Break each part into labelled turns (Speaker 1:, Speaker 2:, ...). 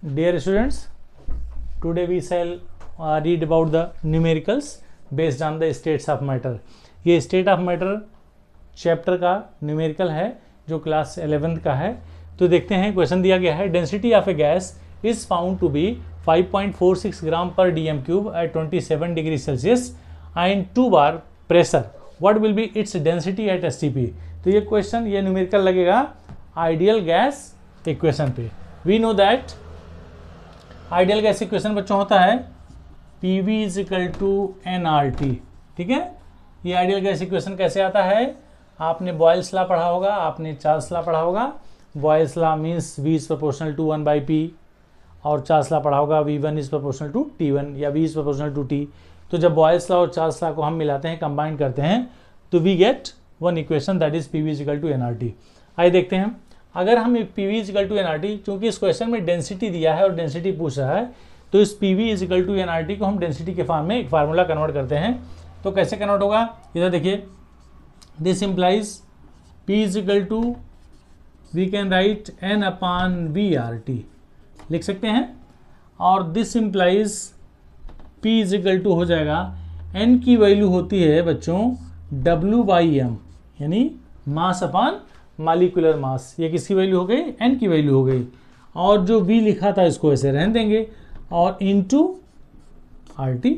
Speaker 1: Dear students, today we shall read about the numericals based on the states of matter. ये state of matter chapter का numerical है जो class 11th का है. तो देखते हैं, क्वेश्चन दिया गया है density of a gas is found to be 5.46 gram per dm cube at 27 degree celsius and 2 bar pressure. What will be its density at STP. तो ये क्वेश्चन, ये न्यूमेरिकल लगेगा आइडियल गैस इक्वेशन पे. We know that ideal gas equation बच्चों होता है PV is equal to nRT. ठीक है, ये आइडियल गैस इक्वेशन कैसे आता है? आपने बॉयल्स लॉ पढ़ा होगा, आपने चार्ल्स लॉ पढ़ा होगा. Boyle's law means V is proportional to 1/P और चार्ल्स लॉ पढ़ा होगा V1 is proportional to T1 या V is proportional to T. तो जब बॉयल्स लॉ और चार्ल्स लॉ को हम मिलाते हैं, कंबाइन करते हैं, तो we get one equation that is PV is equal to nRT. आइए देखते हैं. अगर हम PV is equal to nRT, क्योंकि इस क्वेश्चन में डेंसिटी दिया है और डेंसिटी पूछ रहा है, तो इस PV is equal to nRT को हम डेंसिटी के फॉर्म में एक फार्मूला कन्वर्ट करते हैं. तो कैसे कन्वर्ट होगा, इधर देखिए. This implies P is equal to, we can write N upon VRT लिख सकते हैं. और this implies P is equal to हो जाएगा, N की वैल्यू होती है बच्चों W/M यानी मास अपॉन मॉलिक्यूलर मास. ये किसकी वैल्यू हो गई? N की वैल्यू हो गई. और जो V लिखा था इसको ऐसे रहने देंगे और इनटू RT.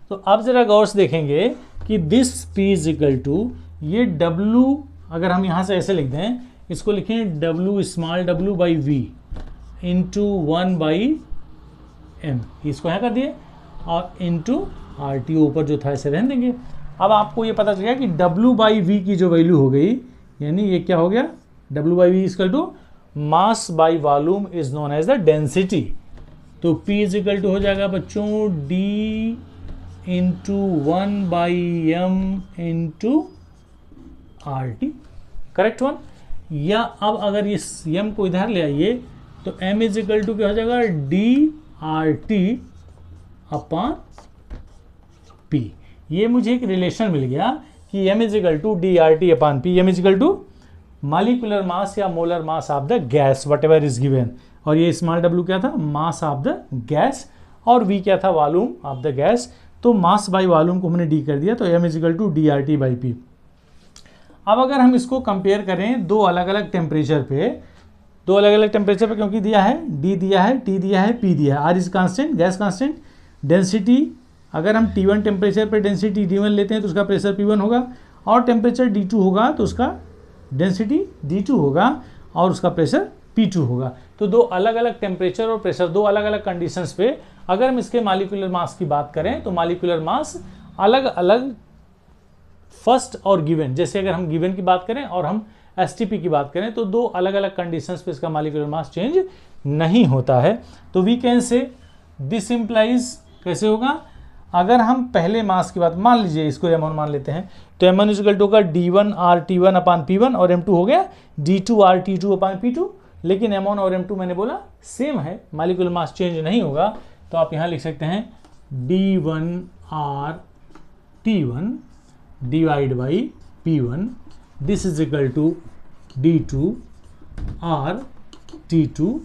Speaker 1: तो अब जरा गौर से देखेंगे कि this P is equal to, ये W अगर हम यहाँ से ऐसे लिख दें, इसको लिखें W small w by V into 1/M. इसको यहाँ कर दिए और इंटू RT ऊपर जो था ऐसे रहने देंगे. अब आपको ये पता चल गया कि W/V की जो वैल्यू हो गई, यानी ये क्या हो गया, W/V equal to mass by volume is known as the density. तो P इज इक्वल टू हो जाएगा बच्चों D into 1/M into RT. Correct one. या अब अगर इस M को इधर ले आइए तो M इज इक्वल टू क्या हो जाएगा, DRT अपॉन P. ये मुझे एक रिलेशन मिल गया कि M is equal to DRT upon P. M is equal to molecular mass या molar mass of the gas whatever is given. और ये स्मॉल w क्या था, मास ऑफ द गैस, और V क्या था, वॉल्यूम ऑफ द गैस. तो मास by volume को हमने D कर दिया, तो M is equal to DRT by P. अब अगर हम इसको कंपेयर करें दो अलग अलग टेम्परेचर पे, क्योंकि दिया है D दिया है, T दिया है, P दिया है. R is constant, gas constant. Density अगर हम T1 टेम्परेचर पे डेंसिटी D1 लेते हैं तो उसका प्रेशर P1 होगा, और टेम्परेचर D2 होगा तो उसका डेंसिटी D2 होगा और उसका प्रेशर P2 होगा. तो दो अलग अलग टेम्परेचर और प्रेशर, दो अलग अलग कंडीशंस पे अगर हम इसके मॉलिक्यूलर मास की बात करें तो मॉलिक्यूलर मास अलग अलग फर्स्ट और गिवन, जैसे अगर हम गिवन की बात करें और हम एसटीपी की बात करें, तो दो अलग अलग कंडीशंस पे इसका मॉलिक्यूलर मास चेंज नहीं होता है. तो we can say this implies कैसे होगा, अगर हम पहले मास की बात मान लीजिए, इसको M1 मान लेते हैं, तो M1 इज इक्वल टू होगा D1RT1 अपॉन P1 और M2 हो गया D2RT2 अपॉन P2. लेकिन M1 और M2 मैंने बोला सेम है, मॉलिक्यूलर मास चेंज नहीं होगा. तो आप यहाँ लिख सकते हैं D1RT1 divide by P1, this is equal to D2RT2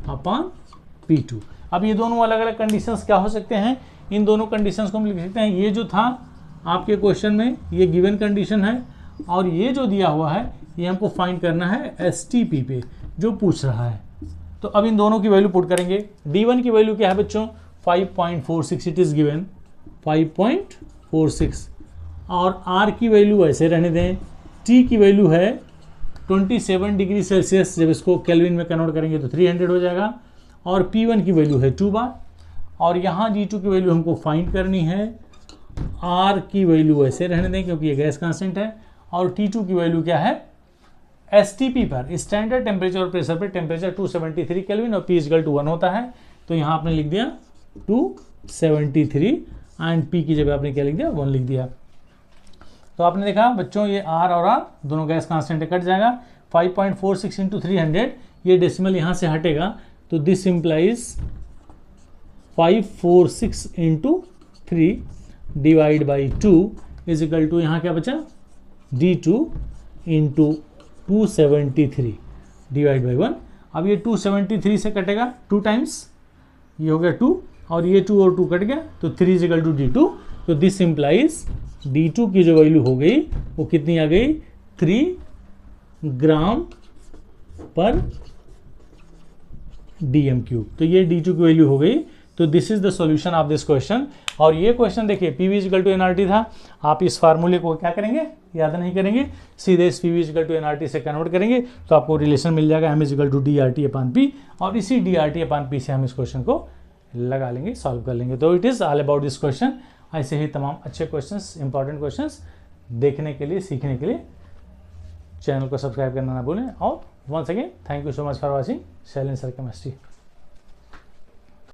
Speaker 1: upon P2. अब ये दोनों अलग अलग कंडीशंस क्या हो सकते हैं, इन दोनों कंडीशंस को हम लिख सकते हैं. ये जो था आपके क्वेश्चन में ये गिवन कंडीशन है, और ये जो दिया हुआ है ये हमको फाइंड करना है एसटीपी पे जो पूछ रहा है. तो अब इन दोनों की वैल्यू पुट करेंगे. D1 की वैल्यू क्या है बच्चों, 5.46, इट इज गिवन 5.46. और R की वैल्यू ऐसे रहने दें. T की वैल्यू है 27 डिग्री सेल्सियस, जब इसको केल्विन में कन्वर्ट करेंगे तो 300 हो जाएगा. और P1 की वैल्यू है 2 बार. और यहाँ D2 की वैल्यू हमको फाइंड करनी है. R की वैल्यू ऐसे रहने दें क्योंकि ये गैस कांस्टेंट है. और T2 की वैल्यू क्या है, STP पर, स्टैंडर्ड टेम्परेचर और प्रेशर पर टेम्परेचर 273 केल्विन और P इक्वल टू 1 होता है. तो यहाँ आपने लिख दिया 273 एंड P की जगह आपने क्या लिख दिया, 1 लिख दिया. तो आपने देखा बच्चों, ये R और R दोनों गैस कांस्टेंट कट जाएगा. 5.46 इंटू 300, ये डेसिमल यहाँ से हटेगा, तो this implies 546 into 3 divide by 2 is equal to, यहाँ क्या बचा, D2 इंटू 273 डिवाइड बाई 1. अब ये 273 से कटेगा 2 टाइम्स ये हो गया 2 और ये 2 और 2 कट गया तो 3 इज इक्वल टू D2। तो दिस इम्प्लाइज D2 की जो वैल्यू हो गई वो कितनी आ गई 3 ग्राम पर DM3। तो ये D2 की वैल्यू हो गई। तो this is the solution of this question. और ये क्वेश्चन देखिए PV इक्वल टू NRT था, आप इस फार्मूले को क्या करेंगे, याद नहीं करेंगे, सीधे इस PV इक्वल टू NRT से कन्वर्ट करेंगे तो आपको रिलेशन मिल जाएगा M equal to DRT upon P, और इसी DRT अपॉन P से हम इस क्वेश्चन को लगा लेंगे, सॉल्व कर लेंगे। तो it is all about this question. ऐसे ही तमाम अच्छे क्वेश्चंस, इंपॉर्टेंट क्वेश्चंस देखने के लिए, सीखने के लिए चैनल को सब्सक्राइब करना ना भूलें। और once again thank you so much for watching Shailendra sir chemistry.